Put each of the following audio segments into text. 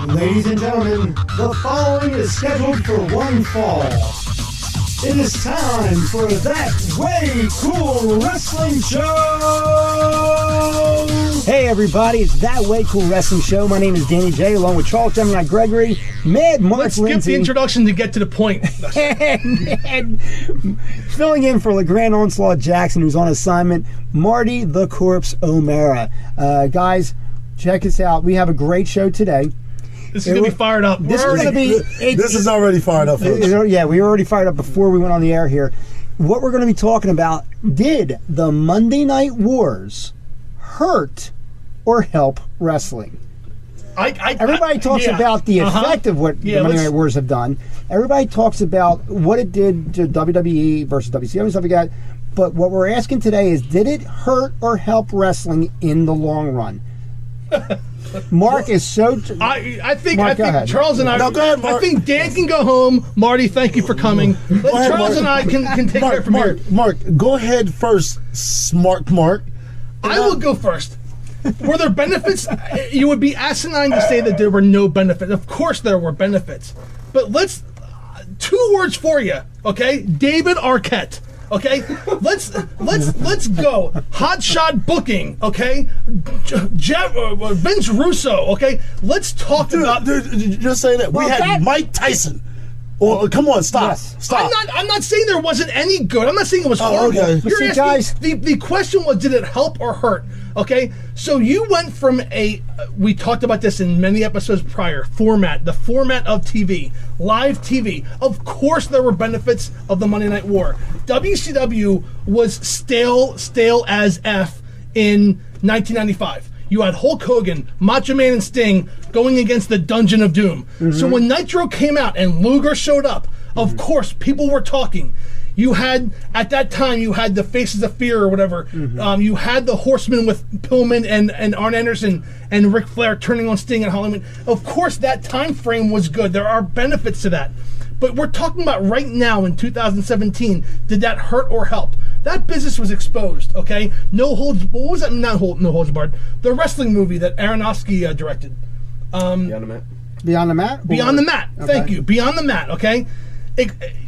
Ladies and gentlemen, the following is scheduled for one fall. It is time for That Way Cool Wrestling Show! Hey everybody, it's That Way Cool Wrestling Show. My name is Danny J, along with Charles Gemini Gregory, Mad Mark Let's Lindsay. skip the introduction to get to the point. and filling in for LeGrand Onslaught Jackson, who's on assignment, Marty the Corpse O'Mara. Guys, check us out. We have a great show today. This is going to be fired up. This is already fired up, folks. Yeah, we were already fired up before we went on the air here. What we're going to be talking about, did the Monday Night Wars hurt or help wrestling? Everybody talks about the effect of what the Monday Night Wars have done. Everybody talks about what it did to WWE versus WCW and stuff like that. But what we're asking today is, did it hurt or help wrestling in the long run? Mark is so. I think ahead. Charles and I. No, go ahead, Mark. I think Dan can go home. Marty, thank you for coming. Charles and I can take care from here. Mark, go ahead first, smart Mark. I will go first. Were there benefits? You would be asinine to say that there were no benefits. Of course there were benefits. But let's. 2 words for you, okay? David Arquette. Okay, let's go. Hot shot booking. Okay, Vince Russo. Okay, let's talk about. Dude, just say that we had Mike Tyson. Oh, come on, stop. Stop. I'm not saying there wasn't any good. I'm not saying it was horrible. Okay. You're asking, guys. The question was, did it help or hurt? Okay, so you went from we talked about this in many episodes prior, the format of TV, live TV. Of course there were benefits of the Monday Night War. WCW was stale as F in 1995. You had Hulk Hogan, Macho Man, and Sting going against the Dungeon of Doom. Mm-hmm. So when Nitro came out and Luger showed up, of course people were talking. You had, at that time, you had the Faces of Fear or whatever. Mm-hmm. You had the Horsemen with Pillman and Arn Anderson and Ric Flair turning on Sting and Hollywood. Of course, that time frame was good. There are benefits to that. But we're talking about right now in 2017, did that hurt or help? That business was exposed, okay? No holds, what was that? No holds barred. The wrestling movie that Aronofsky directed. Beyond the Mat? Beyond the Mat? Beyond the Mat. Okay. Thank you. Beyond the Mat, okay?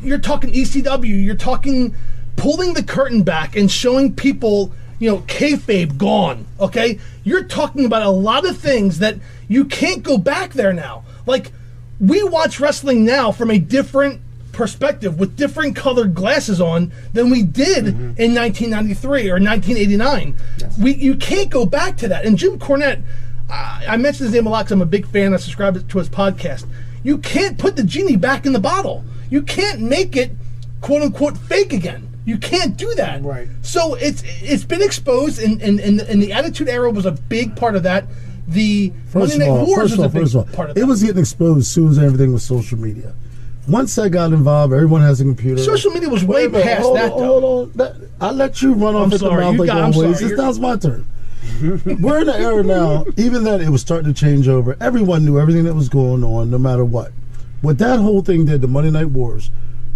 You're talking ECW, you're talking pulling the curtain back and showing people, kayfabe gone, okay? You're talking about a lot of things that you can't go back there now. Like, we watch wrestling now from a different perspective with different colored glasses on than we did in 1993 or 1989. Yes. You can't go back to that. And Jim Cornette, I mentioned his name a lot because I'm a big fan. I subscribe to his podcast. You can't put the genie back in the bottle. You can't make it, quote unquote, fake again. You can't do that. Right. So it's been exposed, and the Attitude Era was a big part of that. The Monday Night Wars was a big part of that. It was getting exposed as soon as everything was social media. Once that got involved, everyone has a computer. Social media was way past that, though. Hold on. I let you run off at the mouth like always. It's now my turn. We're in an era now, even then it was starting to change over. Everyone knew everything that was going on, no matter what. What that whole thing did, the Monday Night Wars,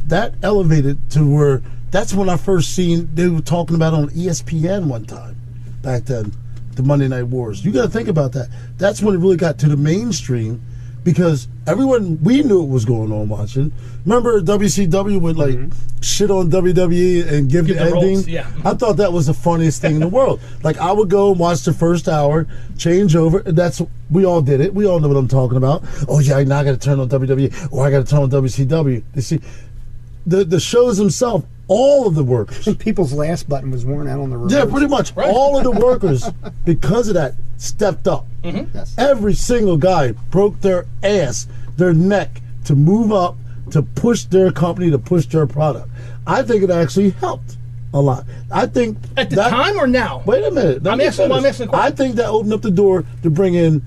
that elevated to where that's when I first seen they were talking about on ESPN one time back then, the Monday Night Wars. You got to think about that. That's when it really got to the mainstream because we knew what was going on watching. Remember WCW would shit on WWE and give the ending? Roles, yeah. I thought that was the funniest thing in the world. Like I would go and watch the first hour, change over. We all did it. We all know what I'm talking about. Oh yeah, now I got to turn on WWE or I got to turn on WCW. You see, the shows themselves, all of the workers. People's last button was worn out on the road. Yeah, pretty much. Right. All of the workers, because of that, stepped up. Mm-hmm. Yes. Every single guy broke their ass, their neck to move up, to push their company, to push their product. I think it actually helped a lot. I think at the time or now. Wait a minute. I'm asking a question. I think that opened up the door to bring in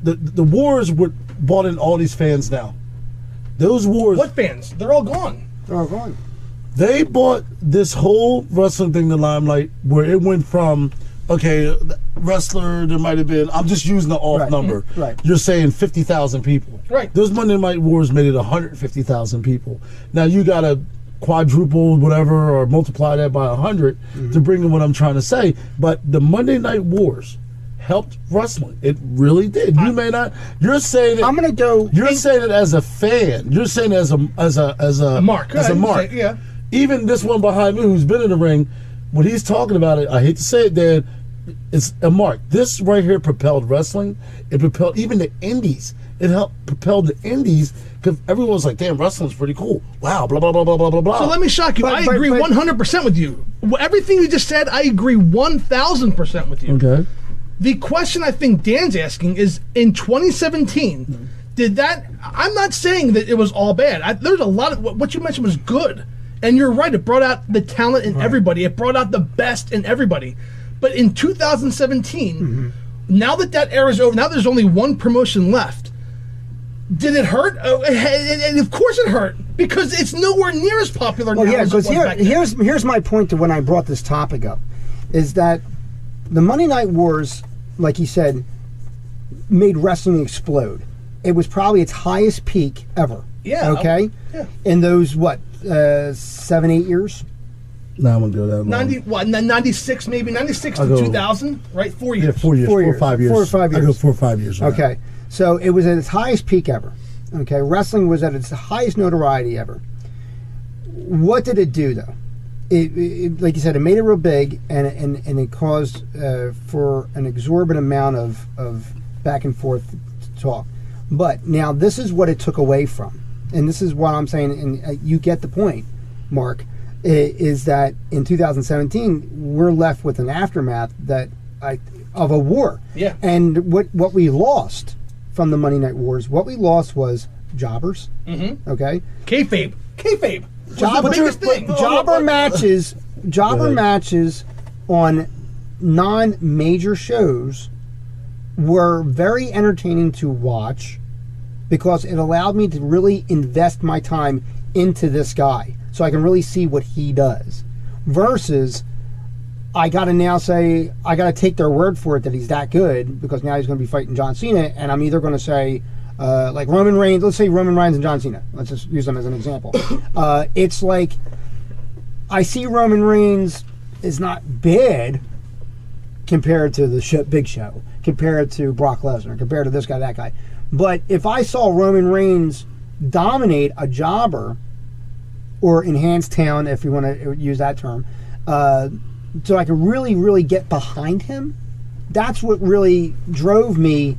the wars. Brought in all these fans now. Those wars. What fans? They're all gone. They're all gone. They bought this whole wrestling thing to Limelight, where it went from, okay, wrestler, there might have been, I'm just using the off number. Right. You're saying 50,000 people. Right. Those Monday Night Wars made it 150,000 people. Now you got to quadruple whatever or multiply that by 100 to bring in what I'm trying to say. But the Monday Night Wars helped wrestling. It really did. You may not. You're saying it. I'm gonna go. You're saying it as a fan. You're saying it as a mark. As a mark. Yeah. Even this one behind me, who's been in the ring, when he's talking about it, I hate to say it, Dan, it's a mark. This right here propelled wrestling. It propelled even the indies. It helped propel the indies because everyone's like, damn, wrestling's pretty cool. Wow, blah, blah, blah, blah, blah, blah, blah. So let me shock you. I agree 100% with you. Everything you just said, I agree 1,000% with you. Okay. The question I think Dan's asking is, in 2017, did that... I'm not saying that it was all bad. There's a lot of... What you mentioned was good. And you're right. It brought out the talent in everybody. It brought out the best in everybody. But in 2017, now that era is over, now there's only one promotion left. Did it hurt? And of course it hurt, because it's nowhere near as popular now as it was back then. Here's my point to when I brought this topic up, is that the Monday Night Wars, like you said, made wrestling explode. It was probably its highest peak ever. Yeah. Okay? Yeah. In those, 7, 8 years? No, I'm gonna go that long. 96 maybe, 96 to 2000, right? 4 years. Yeah, 4 years. 4 or 5 years. 4 or 5 years. I go 4 or 5 years. Okay. So it was at its highest peak ever. Okay, wrestling was at its highest notoriety ever. What did it do, though? It like you said, it made it real big, and it caused for an exorbitant amount of back and forth talk. But now this is what it took away from, and this is what I'm saying, and you get the point, Mark, is that in 2017 we're left with an aftermath of a war. Yeah. And what we lost from the Monday Night Wars, what we lost was jobbers. Mm-hmm. Okay. Kayfabe. Jobber matches on non-major shows were very entertaining to watch because it allowed me to really invest my time into this guy so I can really see what he does. Versus, I got to now say, I got to take their word for it that he's that good because now he's going to be fighting John Cena, and I'm either going to say, like Roman Reigns, let's say Roman Reigns and John Cena. Let's just use them as an example. It's like, I see Roman Reigns is not bad compared to the Big Show, compared to Brock Lesnar, compared to this guy, that guy. But if I saw Roman Reigns dominate a jobber, or enhance town, if you want to use that term, so I could really, really get behind him, that's what really drove me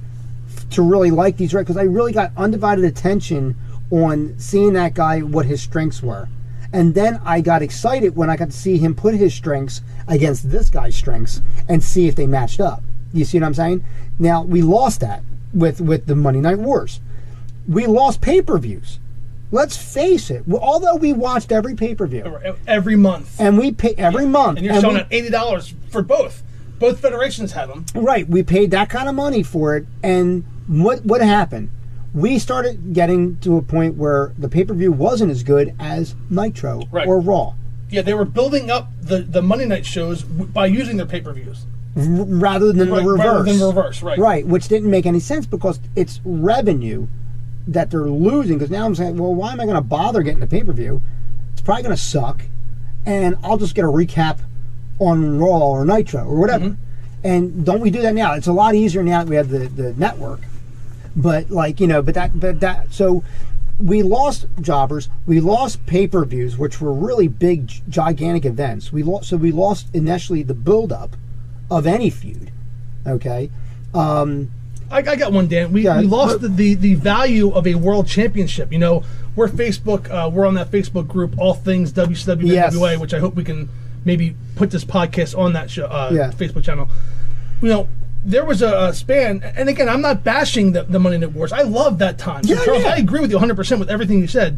to really like these, because I really got undivided attention on seeing that guy, what his strengths were. And then I got excited when I got to see him put his strengths against this guy's strengths and see if they matched up. You see what I'm saying? Now, we lost that with the Monday Night Wars. We lost pay-per-views. Let's face it. Although we watched every pay-per-view. Every month. And we pay every month. And you're showing at $80 for both. Both federations have them. Right. We paid that kind of money for it. And what happened? We started getting to a point where the pay-per-view wasn't as good as Nitro or Raw. Yeah, they were building up the Monday night shows by using their pay-per-views. Rather than the reverse. Rather than reverse, right. Right, which didn't make any sense because it's revenue that they're losing. Because now I'm saying, well, why am I going to bother getting the pay-per-view? It's probably going to suck. And I'll just get a recap on Raw or Nitro or whatever. Mm-hmm. And don't we do that now? It's a lot easier now that we have the network. But so we lost jobbers, we lost pay-per-views, which were really big, gigantic events. We lost initially the build-up of any feud. Okay, I got one, Dan. We lost the value of a world championship. You know, we're on that Facebook group, All Things WCW NWA, which I hope we can maybe put this podcast on that show, Facebook channel. You know, there was a span, and again, I'm not bashing the Monday Night Wars. I love that time. So Charles, I agree with you 100% with everything you said.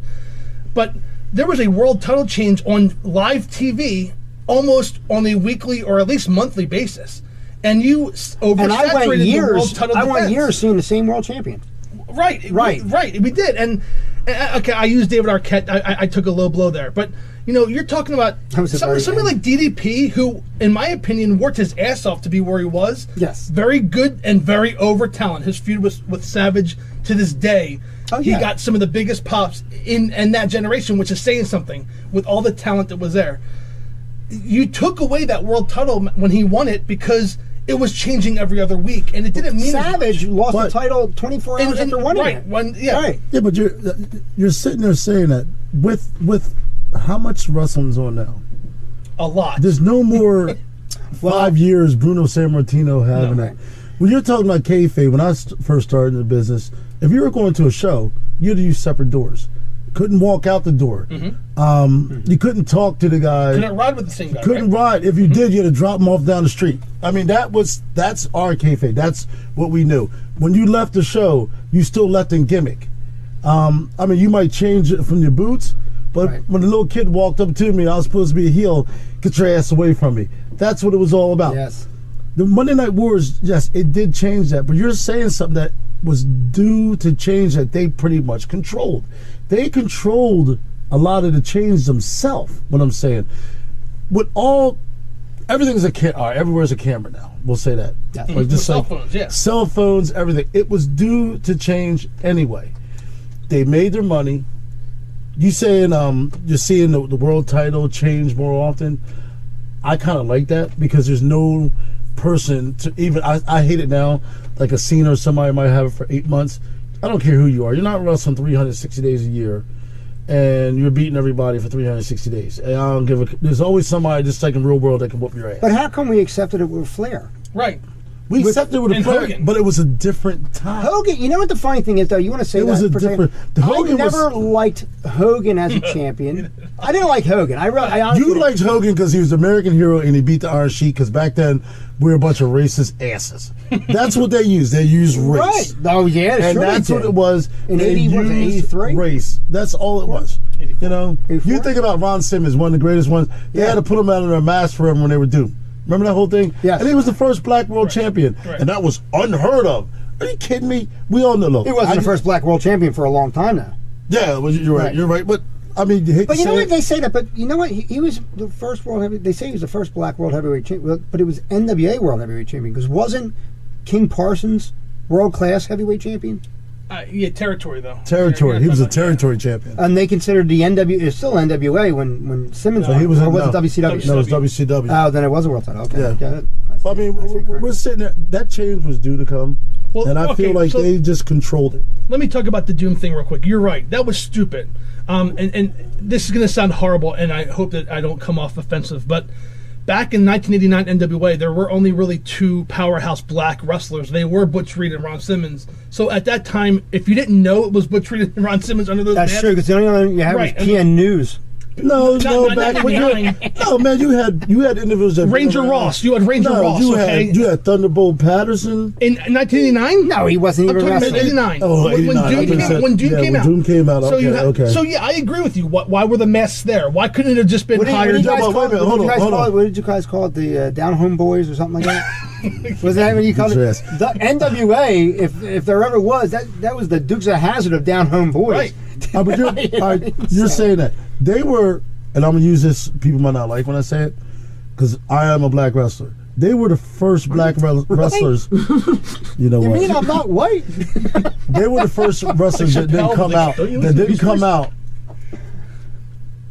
But there was a world title change on live TV almost on a weekly or at least monthly basis. And you oversaturated the world title defense. I went years seeing the same world champion. Right. We did. And okay, I used David Arquette. I took a low blow there. But, you know, you're talking about somebody like DDP, who, in my opinion, worked his ass off to be where he was. Yes. Very good and very over talent. His feud with Savage to this day. He got some of the biggest pops in that generation, which is saying something with all the talent that was there. You took away that world title when he won it because it was changing every other week, and it didn't mean Savage lost the title 24 hours after winning it. Right. Yeah, but you're sitting there saying that with how much wrestling's on now? A lot. There's no more 5 years Bruno Sammartino having it. When you're talking about kayfabe, when I first started in the business, if you were going to a show, you had to use separate doors. Couldn't walk out the door. You couldn't talk to the guy. Couldn't ride with the same guy. Couldn't ride. If you did, you had to drop him off down the street. I mean, that's our kayfabe. That's what we knew. When you left the show, you still left in gimmick. I mean, you might change it from your boots, but when the little kid walked up to me, I was supposed to be a heel. Get your ass away from me. That's what it was all about. Yes. The Monday Night Wars, yes, it did change that, but you're saying something that was due to change that they pretty much controlled. They controlled a lot of the change themselves, what I'm saying. Everything's everywhere's a camera now. We'll say that. Yeah. Like just cell phones, yeah. Cell phones, everything. It was due to change anyway. They made their money. You saying you're seeing the world title change more often. I kind of like that because there's no person to even. I hate it now. Like a Cena or somebody might have it for 8 months. I don't care who you are. You're not wrestling 360 days a year, and you're beating everybody for 360 days. And I don't give a. There's always somebody just like in real world that can whoop your ass. But how come we accepted it with Flair? Right. We accepted it with a Flair, but it was a different time. Hogan, you know what the funny thing is, though? You want to say it was a different. I never liked Hogan as a champion. I didn't like Hogan. I honestly you liked Hogan because he was the American hero and he beat the Iron Sheik. Because back then we were a bunch of racist asses. That's what they used. They used race. Right. Oh yeah, and sure that's what it was. In 83, race. That's all it was. 84. You know, 84? you think about Ron Simmons, one of the greatest ones. They had to put him out of their mask for him when they were due. Remember that whole thing? Yes. And he was the first black world champion. Right. And that was unheard of. Are you kidding me? We all know. Look, he wasn't the first black world champion for a long time now. Yeah, you're right. You're right. But I mean, but you know what? They say that, but you know what? He was the first world heavyweight. They say he was the first black world heavyweight champion, but it was NWA world heavyweight champion because wasn't King Parsons world class heavyweight champion? Yeah, territory though. Territory. He was a territory champion. And they considered the it's still NWA when Simmons won. He was or was it WCW? No, it was WCW. Oh, then it was a world title. Okay. Yeah. I mean, we're sitting there. That change was due to come, and I feel like they just controlled it. Let me talk about the Doom thing real quick. You're right. That was stupid. And this is going to sound horrible, and I hope that I don't come off offensive, but back in 1989 NWA, there were only really two powerhouse black wrestlers. They were Butch Reed and Ron Simmons. So at that time, if you didn't know it was Butch Reed and Ron Simmons under those That's true, because the only one you had was PN News. No, back when no, man, you had individuals that Ranger Ross. You had Ranger Ross. You had Thunderbolt Patterson in 1989. No, he wasn't even wrestling. 89. Oh, 89. When Doom came out. Okay. So yeah, I agree with you. Why were the masks there? Why couldn't it have just been hired? What did you guys call it? The Down Home Boys or something like that? Was that what you called it? The NWA, if there ever was, that was the Dukes of Hazzard of Down Home Boys. Right. But you're saying that they were, and I'm gonna use this. People might not like when I say it, because I am a black wrestler. They were the first black wrestlers. You know what? You mean I'm not white? They were the first wrestlers that didn't come out. That didn't come out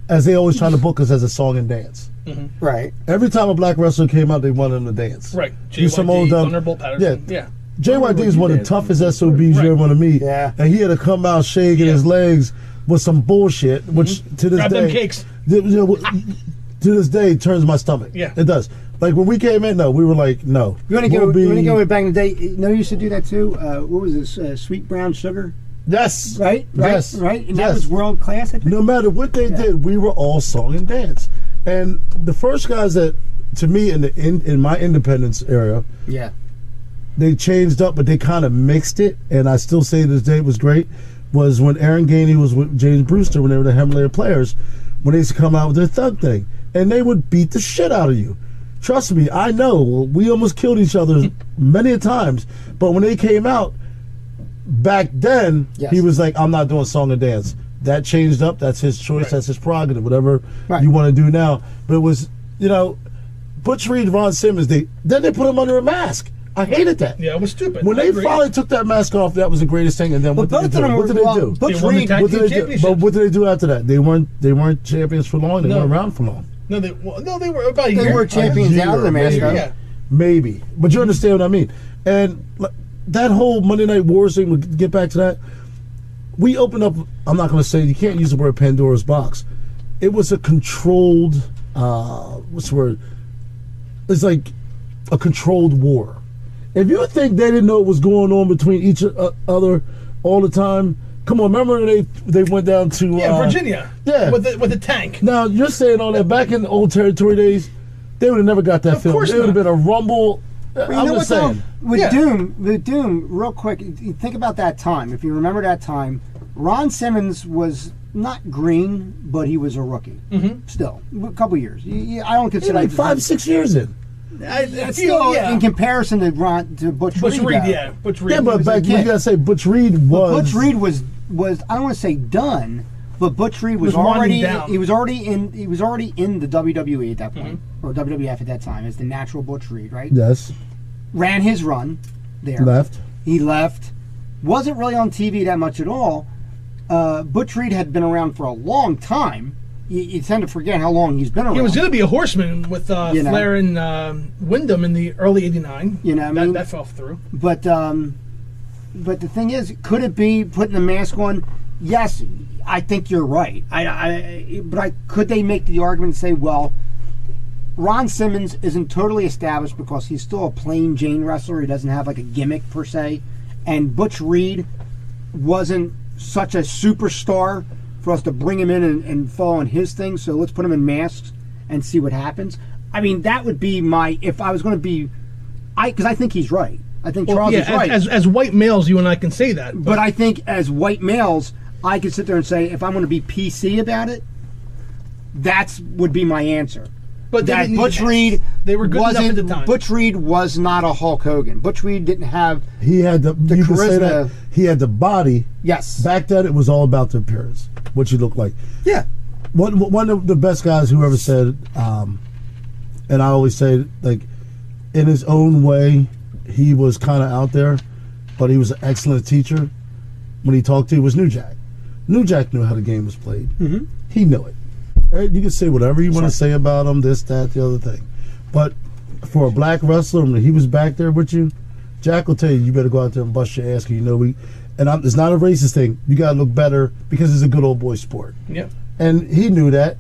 as they always try to book us as a song and dance. Mm-hmm. Right. Every time a black wrestler came out, they wanted them to dance. Right. JYD, Thunderbolt Patterson. Yeah. JYD is one of the toughest SOBs you ever want to meet. Yeah. And he had to come out shaking his legs with some bullshit, which to this Grab day, them cakes. To this day, turns my stomach. Yeah. It does. Like when we came in, we were like, no. You want to go back in the day? You used to do that too. What was this? Sweet brown sugar. Yes. Right. Yes. Right. And that was world class. No matter what they did, we were all song and dance. And the first guys that, to me, in my independence area, they changed up, but they kind of mixed it. And I still say to this day it was great. Was when Aaron Gainey was with James Brewster when they were the Himalaya Players, when they used to come out with their thug thing, and they would beat the shit out of you. Trust me, I know we almost killed each other many a times, but when they came out back then, he was like, "I'm not doing song and dance." That changed up. That's his choice. That's his prerogative. Whatever you want to do now. But it was, Butch Reed, Ron Simmons. Then they put him under a mask. I hated that. Yeah, it was stupid. When they finally took that mask off, that was the greatest thing. And then what did they do? What did they do? Butch Reed, but what did they do after that? They weren't champions for long. They weren't around for long. No, they were about a year. They were champions out of the mask. Maybe. But you understand what I mean. And that whole Monday Night Wars thing, we'll get back to that. We opened up, I'm not going to say, you can't use the word Pandora's box. It was a controlled, what's the word? It's like a controlled war. If you think they didn't know what was going on between each other all the time, come on, remember they went down to Virginia. Yeah. With the tank. Now, you're saying all that back in the old territory days, they would have never got that film. It would have been a rumble. I'm just saying. With Doom, real quick, you think about that time. If you remember that time, Ron Simmons was not green, but he was a rookie. Mm-hmm. Still, a couple years. I don't consider like 5-6 years in. Still, in comparison to Butch Reed. Butch Reed. Yeah, but back you gotta say Butch Reed was. Butch Reed was I don't want to say done, but Butch Reed was already he was already in the WWE at that point, or WWF at that time as the natural Butch Reed, right? Yes. Ran his run there. He left. Wasn't really on TV that much at all. Butch Reed had been around for a long time. You tend to forget how long he's been around. He was going to be a horseman with Flair and Wyndham in the early '89. You know, what I mean? That fell through. But the thing is, could it be putting the mask on? Yes, I think you're right. But could they make the argument and say, well, Ron Simmons isn't totally established because he's still a plain Jane wrestler. He doesn't have like a gimmick per se. And Butch Reed wasn't such a superstar for us to bring him in and fall on his thing. So let's put him in masks and see what happens. I mean, that would be if I was going to be, because I think he's right. I think Charles is right. As white males, you and I can say that. But I think as white males, I could sit there and say, if I'm going to be PC about it, would be my answer. But that Butch Reed, they were good enough at the time. Butch Reed was not a Hulk Hogan. Butch Reed didn't have the charisma. He had the body. Yes. Back then, it was all about the appearance, what you look like. Yeah. One of the best guys who ever said, and I always say, like, in his own way, he was kind of out there, but he was an excellent teacher. When he talked to you, was New Jack. New Jack knew how the game was played. Mm-hmm. He knew it. You can say whatever you want to say about him, this, that, the other thing. But for a black wrestler, when he was back there with you, Jack will tell you better go out there and bust your ass. It's not a racist thing. You got to look better because it's a good old boy sport. Yeah. And he knew that.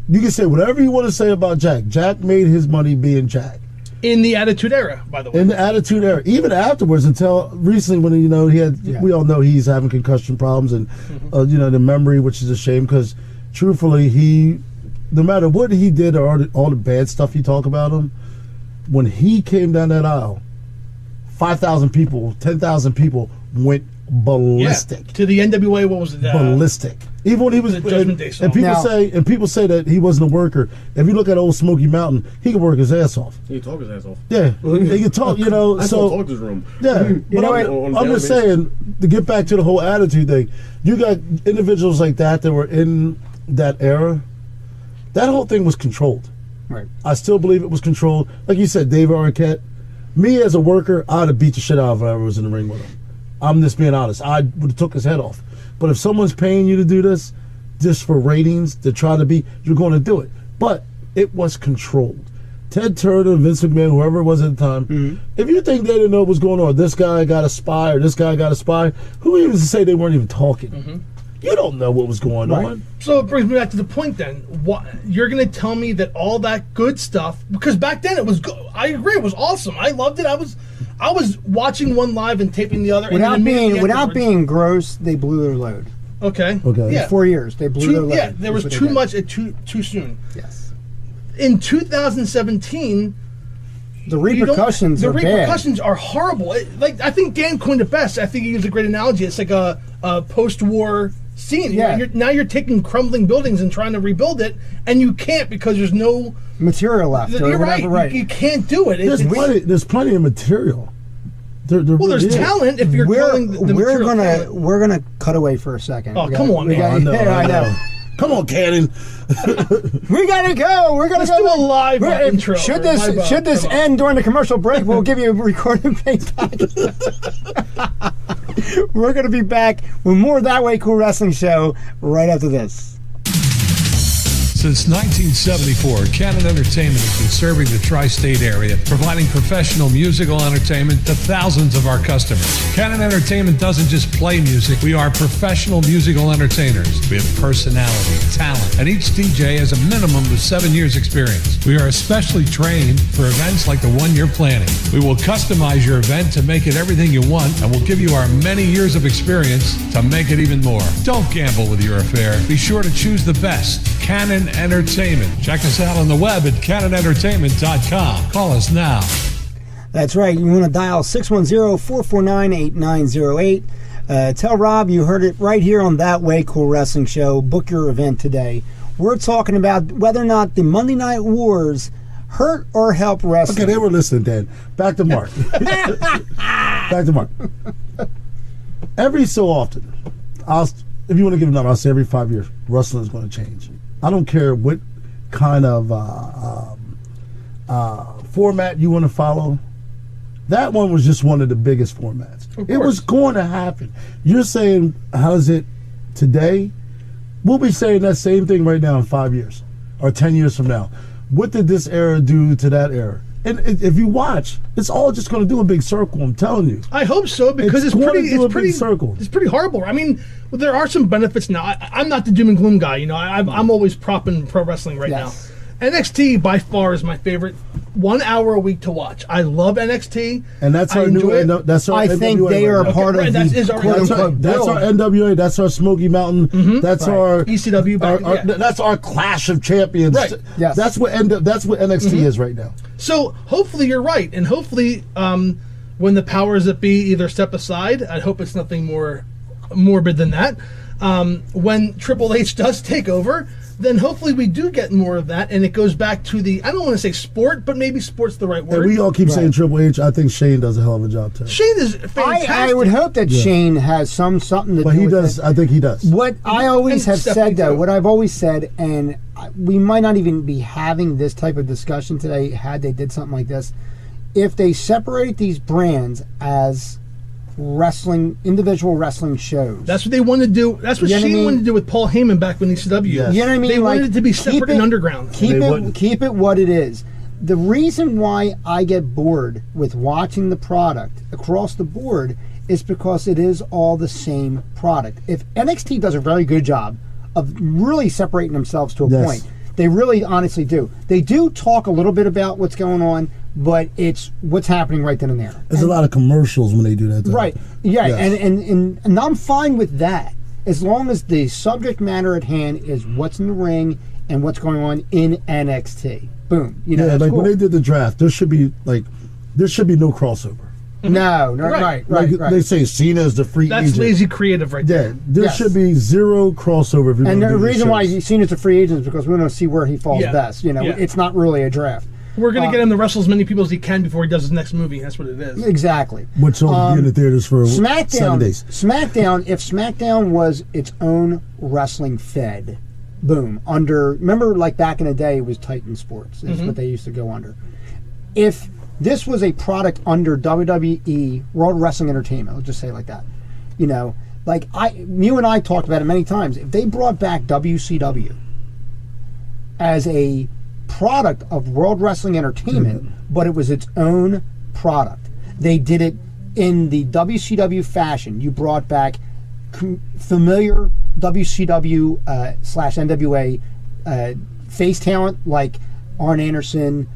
You can say whatever you want to say about Jack. Jack made his money being Jack. In the Attitude Era, by the way. In the Attitude Era. Even afterwards, until recently when, he had, we all know he's having concussion problems and, the memory, which is a shame because truthfully, no matter what he did or all the bad stuff you talk about him, when he came down that aisle, 5,000 people, 10,000 people went ballistic. Yeah, to the NWA, what was it? Ballistic. Even when he was, and people say that he wasn't a worker. If you look at old Smoky Mountain, he could work his ass off. He could talk his ass off. Yeah, he could talk. I still talk his room. Yeah, but I'm just saying to get back to the whole attitude thing. You got individuals like that were in that era. That whole thing was controlled. Right. I still believe it was controlled. Like you said, David Arquette. Me as a worker, I'd have beat the shit out of whoever was in the ring with him. I'm just being honest. I would have took his head off. But if someone's paying you to do this, just for ratings, to try to be, you're going to do it. But it was controlled. Ted Turner, Vince McMahon, whoever it was at the time, if you think they didn't know what was going on, this guy got a spy or this guy got a spy, who even to say they weren't even talking? Mm-hmm. You don't know what was going on. So it brings me back to the point then. You're going to tell me that all that good stuff, because back then it was good. I agree, it was awesome. I loved it. I was watching one live and taping the other. Without being gross, they blew their load. Okay. Yeah. 4 years, they blew their load. Yeah, there was too much too soon. Yes. In 2017... The repercussions are bad. The repercussions are horrible. I think Dan coined it best. I think he used a great analogy. It's like a post-war scene. Yeah. Now you're taking crumbling buildings and trying to rebuild it, and you can't because there's no material left. You're right. You can't do it. There's plenty of material. There's talent if you're calling the material. We're gonna cut away for a second. Oh, come on, man. I know. Come on, Cannon. We gotta go. Let's do a live intro. Should this end during the commercial break, we'll give you a recorded payback. We're gonna be back with more That Way Cool Wrestling Show right after this. Since 1974, Cannon Entertainment has been serving the tri-state area, providing professional musical entertainment to thousands of our customers. Cannon Entertainment doesn't just play music, we are professional musical entertainers. We have personality, talent, and each DJ has a minimum of 7 years experience. We are especially trained for events like the one you're planning. We will customize your event to make it everything you want, and we'll give you our many years of experience to make it even more. Don't gamble with your affair. Be sure to choose the best. Cannon Entertainment. Check us out on the web at cannonentertainment.com. Call us now. That's right. You want to dial 610-449-8908. Tell Rob you heard it right here on That Way Cool Wrestling Show. Book your event today. We're talking about whether or not the Monday Night Wars hurt or help wrestling. Okay, they were listening, Dan. Back to Mark. Back to Mark. Every so often, if you want to give a number, I'll say every 5 years, wrestling is going to change. I don't care what kind of format you want to follow. That one was just one of the biggest formats. It was going to happen. You're saying, how is it today? We'll be saying that same thing right now in 5 years or 10 years from now. What did this era do to that era? And if you watch, it's all just going to do a big circle. I'm telling you. I hope so, because it's pretty circle. It's pretty horrible. I mean, there are some benefits now. I'm not the doom and gloom guy. You know, I'm always propping pro wrestling right now. NXT by far is my favorite. 1 hour a week to watch. I love NXT, and that's our new. That's our. I think they are a part of that's the. our NWA. That's our Smoky Mountain. Mm-hmm. That's our ECW. That's our Clash of Champions. Right. Yes. That's what NXT is right now. So hopefully you're right, and hopefully when the powers that be either step aside, I hope it's nothing more morbid than that. When Triple H does take over, then hopefully we do get more of that, and it goes back to the, I don't want to say sport, but maybe sport's the right word. And we all keep saying Triple H. I think Shane does a hell of a job, too. Shane is fantastic. I would hope that Shane has something to do with it. I think he does. What I always have said, though, what I've always said, and we might not even be having this type of discussion today had they did something like this, if they separate these brands as individual wrestling shows. That's what they wanted to do. That's what Shane wanted to do with Paul Heyman back when ECW. Yes. You know what I mean? They wanted it to be separate and underground. Keep it what it is. The reason why I get bored with watching the product across the board is because it is all the same product. If NXT does a very good job of really separating themselves to a point, they really honestly do. They do talk a little bit about what's going on, but it's what's happening right then and there. There's a lot of commercials when they do that. Right. Yeah, yes. and I'm fine with that as long as the subject matter at hand is what's in the ring and what's going on in NXT. Boom. Like cool. When they did the draft, there should be no crossover. No, right. They say Cena is the free agent. That's lazy creative right there. There should be zero crossover. And the reason why Cena's a free agent is because we want to see where he falls best. It's not really a draft. We're going to get him to wrestle as many people as he can before he does his next movie. That's what it is. Exactly. Which will be in the theaters for 7 days. SmackDown, if SmackDown was its own wrestling fed, boom, remember like back in the day it was Titan Sports is what they used to go under. If this was a product under WWE, World Wrestling Entertainment, let's just say it like that, you and I talked about it many times. If they brought back WCW as a product of World Wrestling Entertainment, but it was its own product. They did it in the WCW fashion. You brought back familiar WCW / NWA face talent like Arn Anderson,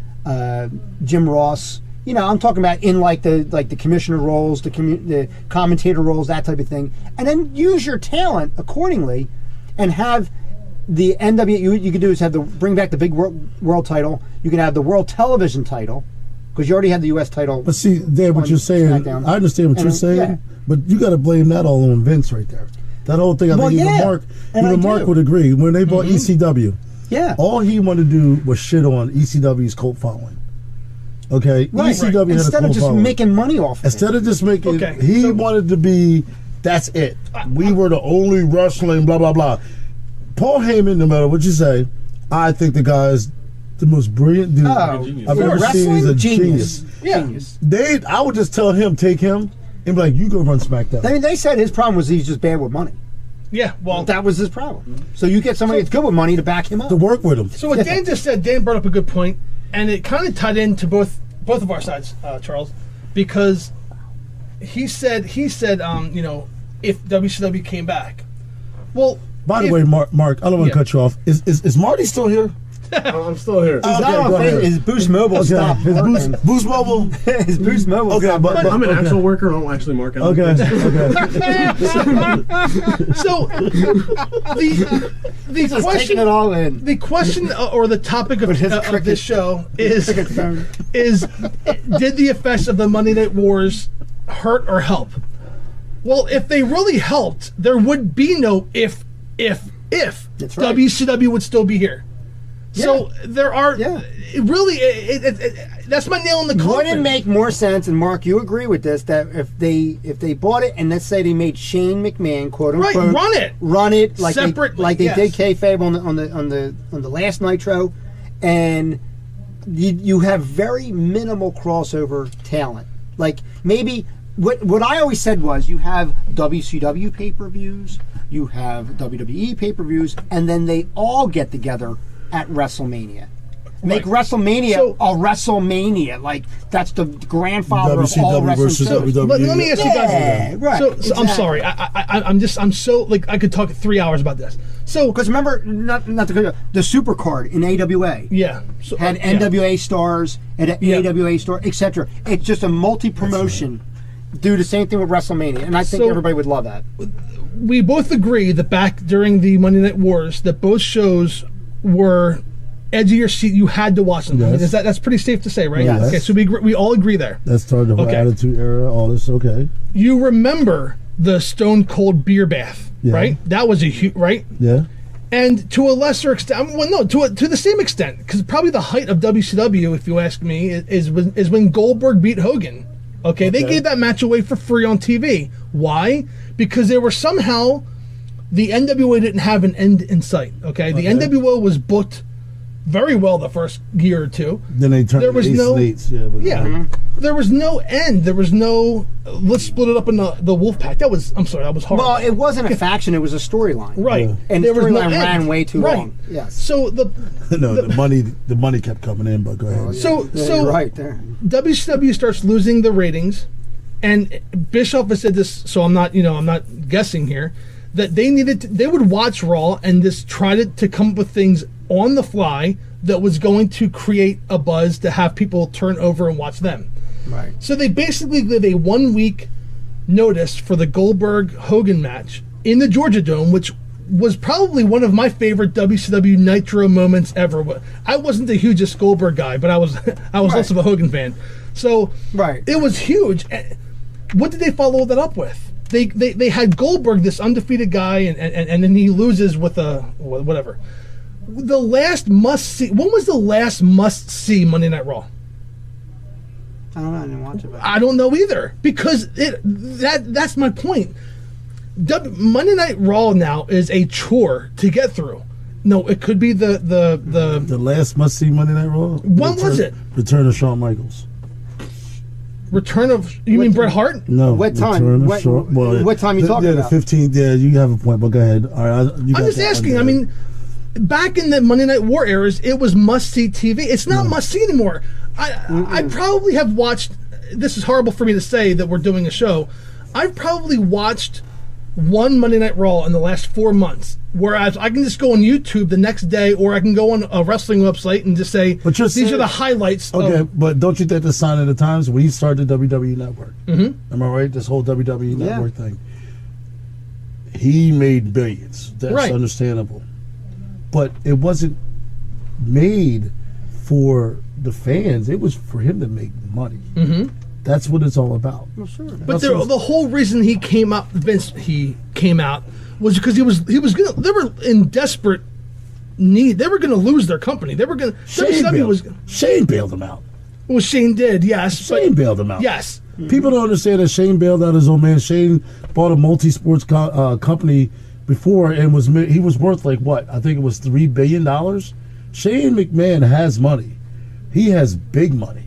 Jim Ross. I'm talking about in like the commissioner roles, the commentator roles, that type of thing, and then use your talent accordingly, and have the NWA. You could do is bring back the big world title. You can have the world television title because you already had the U.S. title. But see, Dave, what you're saying, SmackDown. I understand what you're saying, but you got to blame that all on Vince right there. That whole thing, I think even Mark would agree. When they bought ECW, all he wanted to do was shit on ECW's cult following. Okay, ECW had instead a of just following. Making money off of Instead it. of just making, he wanted to be. That's it. We were the only wrestling. Blah blah blah. Paul Heyman, no matter what you say, I think the guy is the most brilliant dude I've ever seen. He's a genius. Genius. I would just tell him, take him, and be like, you go run SmackDown. I mean, they said his problem was he's just bad with money. Yeah, well, that was his problem. So you get somebody that's good with money to back him up. To work with him. So what Dan just said, Dan brought up a good point, and it kind of tied into both of our sides, Charles, because he said, you know, if WCW came back, well. By the way, Mark, I don't want to cut you off. Is Marty still here? I'm still here. His Boost Mobile stopped. His Boost Mobile? His Boost Mobile. Okay, but I'm an actual worker. I don't actually mark out. Okay. So the Just question, taking it all in. the question or the topic of this show is did the effects of the Monday Night Wars hurt or help? Well, if they really helped, there would be no if That's right. WCW would still be here. So there are really that's my nail in the coffin. Wouldn't it make more sense, and Mark, you agree with this, that if they bought it and let's say they made Shane McMahon, quote unquote, run it like separately, they did kayfabe on the last Nitro, and you have very minimal crossover talent. Like maybe what I always said was you have WCW pay-per-views, you have WWE pay-per-views, and then they all get together at WrestleMania. Make WrestleMania a WrestleMania. Like, that's the grandfather of all WCW versus wrestling. WWE. Let me ask you guys. Right. So Exactly. I'm sorry. I'm so like I could talk 3 hours about this. So Because remember, not the Super Card in AWA. yeah, so, Had NWA stars, and AWA stars, etc. It's just a multi-promotion. Do the same thing with WrestleMania, and I think everybody would love that. we both agree that back during the Monday Night Wars, that both shows were edge of your seat. You had to watch them. Yes. I mean, that's pretty safe to say, right? Yes. Okay, so we all agree there. That's started the Attitude Era, all this, okay. You remember the Stone Cold beer bath, right? That was a huge, right? Yeah. And to a lesser extent, well, no, to the same extent, because probably the height of WCW, if you ask me, is when Goldberg beat Hogan. Okay, they gave that match away for free on TV. Why? Because they were somehow, the NWA didn't have an end in sight. Okay, the NWO was booked very well the first year or two. Then they turned there was ace no, and eights. There was no end. There was no, let's split it up in the wolf pack. That was horrible. Well, it wasn't a faction; it was a storyline. Right, And there the was no storyline end. ran way too long. Yes. So The money kept coming in, but go ahead. So you're right there. WCW starts losing the ratings, and Bischoff has said this, so I'm not guessing here, that they would watch Raw and just try to come up with things on the fly that was going to create a buzz to have people turn over and watch them. Right. So they basically did a 1 week notice for the Goldberg Hogan match in the Georgia Dome, which was probably one of my favorite WCW Nitro moments ever. I wasn't the hugest Goldberg guy, but I was less of a Hogan fan. So it was huge. What did they follow that up with? They had Goldberg, this undefeated guy, and then he loses with whatever. The last must-see. When was the last must-see Monday Night Raw? I don't know. I didn't watch it. I don't know either, because that's my point. Monday Night Raw now is a chore to get through. No, it could be the last must-see Monday Night Raw. When was it? Return of Shawn Michaels. Return of, you mean Bret Hart? No. What time? What time you talking about? The 15th. Yeah, you have a point, but go ahead. All right, I'm just asking. I mean, back in the Monday Night War eras, it was must-see TV. It's not must-see anymore. I probably have watched, this is horrible for me to say that we're doing a show, I've probably watched one Monday Night Raw in the last 4 months, whereas I can just go on YouTube the next day, or I can go on a wrestling website and just say, these are the highlights. Okay, but don't you think the sign of the times when he started WWE Network? Mm-hmm. Am I right? This whole WWE Network thing. He made billions. That's understandable. But it wasn't made for the fans. It was for him to make money. Mm-hmm. That's what it's all about. Well, sure. But the whole reason he came out, was because he was gonna. They were in desperate need. They were going to lose their company. They were going to. Shane bailed them out. Well, Shane did, yes. Shane bailed them out. Yes. People don't understand that Shane bailed out his old man. Shane bought a multi-sports company before, and he was worth like what? I think it was $3 billion. Shane McMahon has money. He has big money.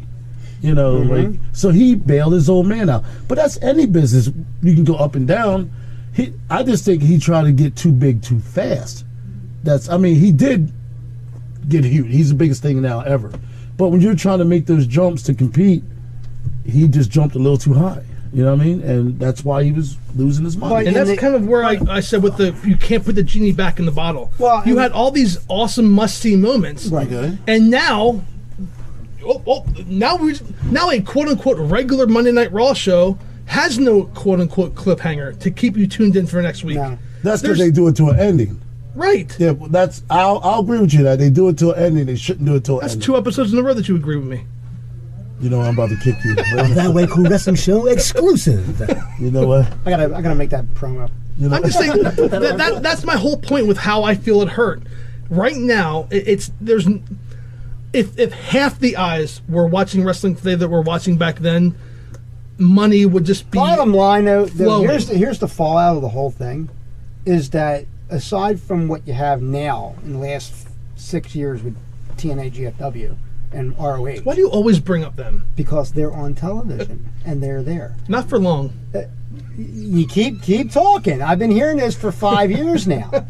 So he bailed his old man out. But that's any business. You can go up and down. I just think he tried to get too big too fast. He did get huge. He's the biggest thing now ever. But when you're trying to make those jumps to compete, he just jumped a little too high. You know what I mean? And that's why he was losing his money. And that's kind of where I said you can't put the genie back in the bottle. Well, you had all these awesome must-see moments. Right. Okay. And now a quote-unquote regular Monday Night Raw show has no quote-unquote cliffhanger to keep you tuned in for next week. No. That's because they do it to an ending. Right. Yeah, I'll agree with you that they do it to an ending. They shouldn't do it to an ending. That's 2 episodes in a row that you agree with me. You know I'm about to kick you. That Way Cool Wrestling Show exclusive. You know what? I gotta make that promo. You know? I'm just saying that's my whole point with how I feel it hurt. Right now, if half the eyes were watching wrestling today that were watching back then, money would just be. Bottom line, though, flowing. here's the fallout of the whole thing, is that aside from what you have now in the last 6 years with TNA, GFW, and ROH. Why do you always bring up them? Because they're on television and they're there. Not for long. You keep talking. I've been hearing this for 5 years now.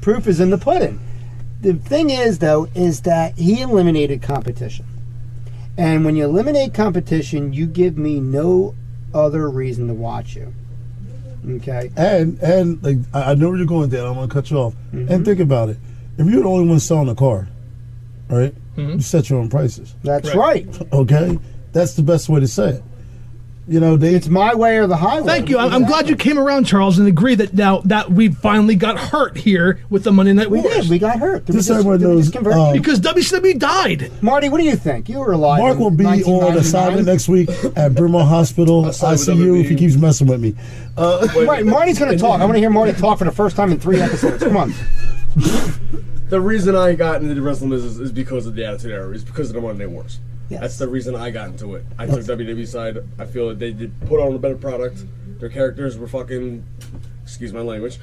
Proof is in the pudding. The thing is, though, is that he eliminated competition. And when you eliminate competition, you give me no other reason to watch you. Okay? And like I know where you're going, Dan. I'm going to cut you off. Mm-hmm. And think about it. If you're the only one selling a car, all right, you set your own prices. That's right. Okay? That's the best way to say it. You know, it's my way or the highway. Thank you. I'm glad you came around, Charles, and agree that now that we finally got hurt here with the Monday Night Wars. We did. We got hurt. Just everyone knows. Because WCW died. Marty, what do you think? You were alive. Mark will be on assignment next week at Bremont Hospital ICU if he keeps messing with me. Right, Marty's going to talk. I want to hear Marty talk for the first time in 3 episodes. Come on. The reason I got into the wrestling business is because of the Attitude Era. It's because of the Monday Night Wars. Yes. That's the reason I got into it. I took WWE side. I feel that they did put on a better product. Their characters were fucking... Excuse my language.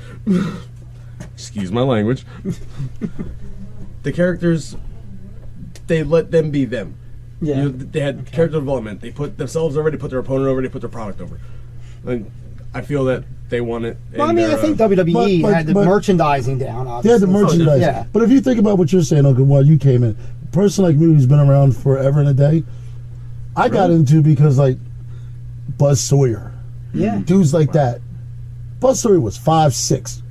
Excuse my language. The characters, they let them be them. Yeah. You know, they had character development. They put themselves over, they put their opponent over, they put their product over. And I feel that they won it. Well, I mean, I think WWE had the merchandising down, obviously. Yeah, the merchandising. Yeah. But if you think about what you're saying, Uncle, while you came in, a person like me who's been around forever and a day, I got into because, like, Buzz Sawyer. Yeah. Dudes like that. Buzz Sawyer was 5'6".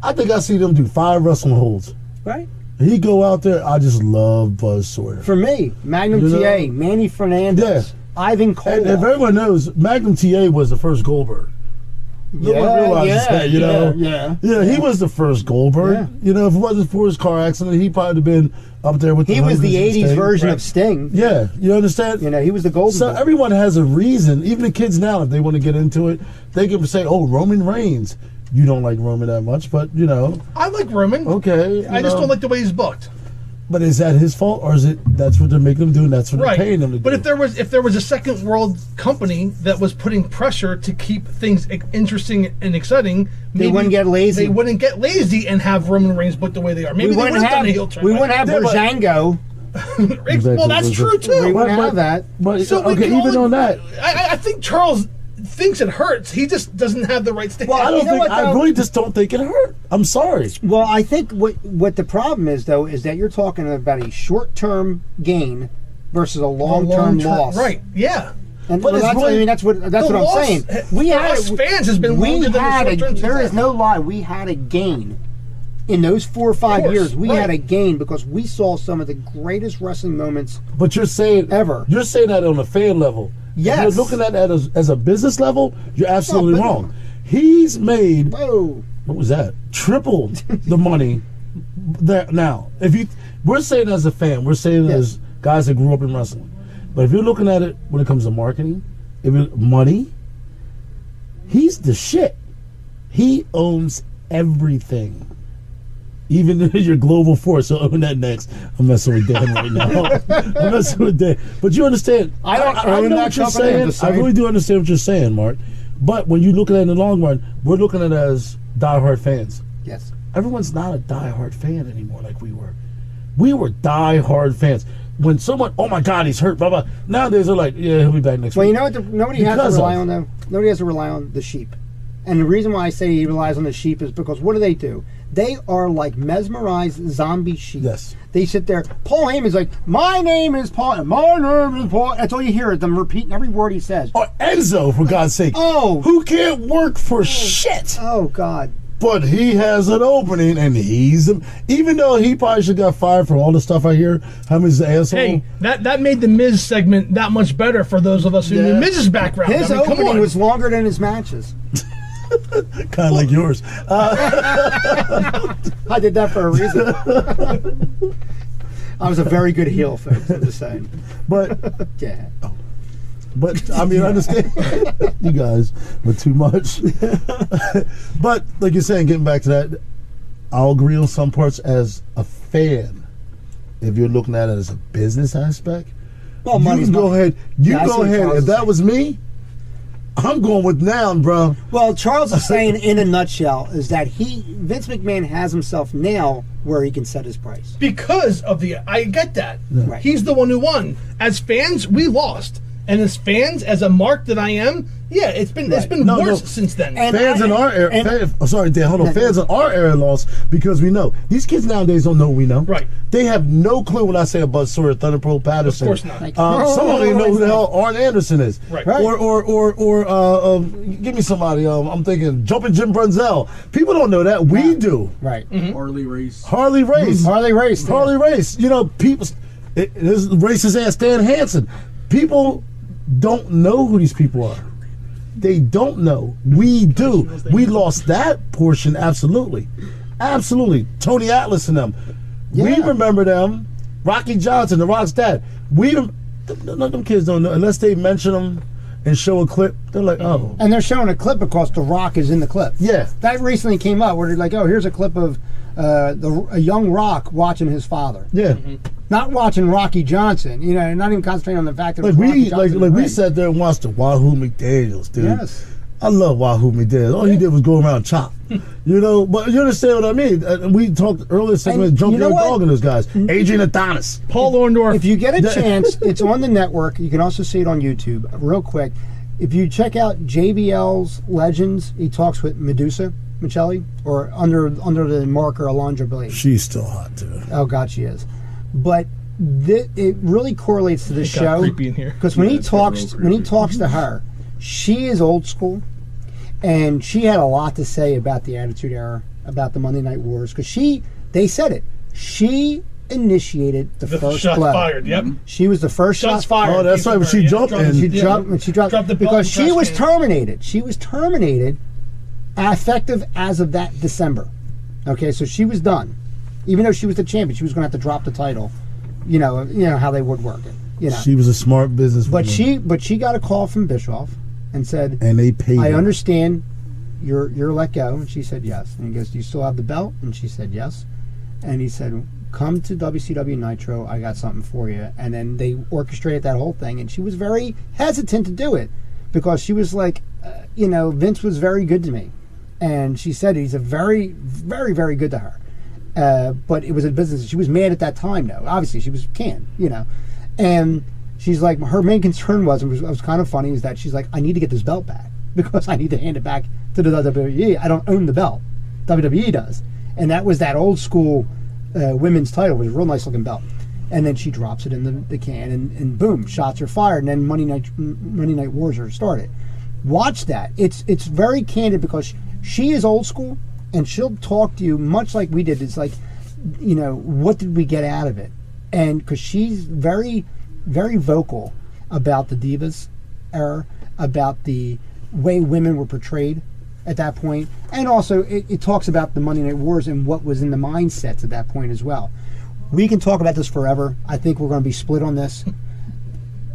I think I see them do 5 wrestling holds. Right. He go out there, I just love Buzz Sawyer. For me, Magnum TA, Manny Fernandez, Ivan Cole. And if everyone knows, Magnum TA was the first Goldberg. No one realizes that, you know. Yeah, he was the first Goldberg. Yeah. You know, if it wasn't for his car accident, he probably would have been up there with the He was the 80s Sting. version of Sting. Yeah, you understand? You know, he was the golden So boy. everyone has a reason. Even the kids now, if they want to get into it, they can say, oh, Roman Reigns. You don't like Roman that much, but, you know. I like Roman. Okay. I just don't like the way he's booked. But is that his fault, or is it that's what they're making him do, and that's what they're paying him to do? But if there was a second world company that was putting pressure to keep things interesting and exciting, they wouldn't get lazy. They wouldn't get lazy and have Roman Reigns booked the way they are. Maybe they would have done a heel turn. We wouldn't have Brzango. Well, that's true too. We wouldn't have that. But So okay, even on that, I think Charles thinks it hurts. He just doesn't have the right stance. well, I really just don't think it hurt. I'm sorry. Well, I think what the problem is, though, is that you're talking about a short-term gain versus a long-term loss. Right? Yeah. And that's what I'm saying. We as fans has been longer than the short-term. There is no lie. We had a gain in those 4 or 5 years. We had a gain because we saw some of the greatest wrestling moments. But you're saying ever. You're saying that on a fan level. Yes. If you're looking at that as a business level, you're absolutely wrong. He's made what was that? Tripled the money. Now, we're saying as a fan, we're saying as guys that grew up in wrestling. But if you're looking at it when it comes to marketing, money, he's the shit. He owns everything. Even your global force will own that next. I'm messing with Dan right now. I'm messing with Dan. But you understand. I know what you're saying. I really do understand what you're saying, Mark. But when you look at it in the long run, we're looking at it as diehard fans. Yes. Everyone's not a diehard fan anymore like we were. We were diehard fans. When someone, oh my God, he's hurt, blah, blah. Nowadays they're like, yeah, he'll be back next week. Well, you know what? Nobody has to rely on, though. Nobody has to rely on the sheep. And the reason why I say he relies on the sheep is because what do? They are like mesmerized zombie sheep. Yes. They sit there. Paul Heyman's like, my name is Paul. My name is Paul. That's all you hear is them repeating every word he says. Or Enzo, for God's sake. Oh. Who can't work for shit. Oh, God. But he has an opening, and even though he probably should got fired for all the stuff I hear, how he's an asshole. Hey, that made the Miz segment that much better for those of us who knew Miz's background. His opening was longer than his matches. Kind of like yours. I did that for a reason. I was a very good heel, folks, I'm just saying. But, yeah. But, I mean, I understand you guys, but too much. But, like you're saying, getting back to that, I'll agree on some parts as a fan. If you're looking at it as a business aspect, well, you can go ahead. If that was me, I'm going with Noun, bro. Well, Charles is saying, in a nutshell, is that Vince McMahon has himself now where he can set his price. Because of I get that. Yeah. Right. He's the one who won. As fans, we lost. And as fans, as a mark that I am, yeah, it's been worse since then. And fans in our era, fans in our era lost because we know these kids nowadays don't know what we know. Right. They have no clue when I say a buzzsaw Thunder Pro Patterson. Of course not. Some of them even know who the hell Arn Anderson is. Right. Or give me somebody. I'm thinking Jumpin' Jim Brunzell. People don't know that. We do. Right. Mm-hmm. Harley Race. Harley Race. Harley Race. You know, people. This racist ass Dan Hanson. People don't know who these people are. They don't know. We do. We lost that portion, absolutely. Tony Atlas and them. Yeah. We remember them. Rocky Johnson, The Rock's dad. Them kids don't know. Unless they mention them and show a clip, they're like, oh. And they're showing a clip because The Rock is in the clip. Yeah. That recently came up where they're like, oh, here's a clip of a young Rock watching his father. Yeah. Mm-hmm. Not watching Rocky Johnson, not even concentrating on the fact that we sat there and watched the Wahoo McDaniels, dude. Yes. I love Wahoo McDaniels. All he did was go around chop. But you understand what I mean? We talked earlier segment, Junkyard Dog and those guys. Adrian Adonis. Paul Orndorff. If you get a chance, it's on the network. You can also see it on YouTube. Real quick, if you check out JBL's Legends, he talks with Medusa Michelli, or under the marker Alondra Blaze. She's still hot, too. Oh, God, she is. But it really correlates to the show because when he talks to her, she is old school, and she had a lot to say about the Attitude Era, about the Monday Night Wars, because they said it. She initiated the first shots blow. Fired. Yep. She was the first shots shot fired. Oh, that's right. When she jumped, she dropped the belt because she was terminated. She was terminated, effective as of that December. Okay, so she was done. Even though she was the champion, she was going to have to drop the title. You know how they would work it. She was a smart businesswoman. But she got a call from Bischoff and said, and they paid I her. understand you're let go. And she said yes. And he goes, do you still have the belt? And she said yes. And he said, come to WCW Nitro. I got something for you. And then they orchestrated that whole thing. And she was very hesitant to do it because she was like, Vince was very good to me. And she said he's a very, very, very good to her. But it was a business. She was mad at that time, though. Obviously, she was canned, And she's like, her main concern was kind of funny, is that she's like, I need to get this belt back because I need to hand it back to the WWE. I don't own the belt. WWE does. And that was that old school women's title. It was a real nice looking belt. And then she drops it in the can, and boom, shots are fired. And then Monday Night Wars are started. Watch that. It's very candid because she is old school. And she'll talk to you much like we did. It's like, what did we get out of it? And because she's very, very vocal about the Divas era, about the way women were portrayed at that point. And also, it talks about the Monday Night Wars and what was in the mindsets at that point as well. We can talk about this forever. I think we're going to be split on this.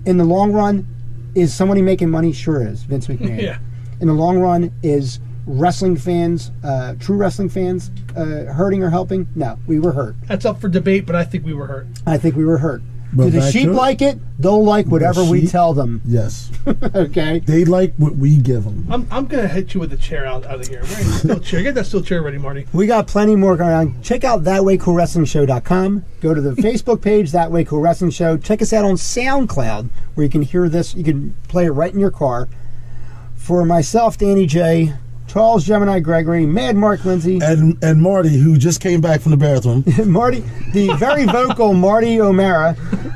In the long run, is somebody making money? Sure is. Vince McMahon. Yeah. In the long run, is wrestling fans, true wrestling fans, hurting or helping? No, we were hurt. That's up for debate, but I think we were hurt. I think we were hurt. But Do the sheep like it? They'll like whatever we tell them. Yes. Okay. They like what we give them. I'm going to hit you with the chair out of here. Steel chair. Get that steel chair ready, Marty. We got plenty more going on. Check out ThatWayCoolWrestlingShow.com. Go to the Facebook page, That Way Cool Wrestling Show. Check us out on SoundCloud, where you can hear this. You can play it right in your car. For myself, Danny J., Charles Gemini Gregory, Mad Mark Lindsay, and Marty, who just came back from the bathroom. Marty, the very vocal Marty O'Mara,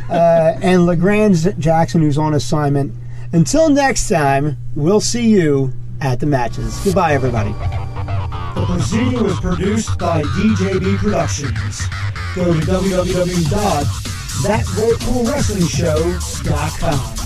and LaGrange Jackson, who's on assignment. Until next time, we'll see you at the matches. Goodbye, everybody. The proceeding was produced by DJB Productions. Go to www.thatcoolwrestlingshow.com.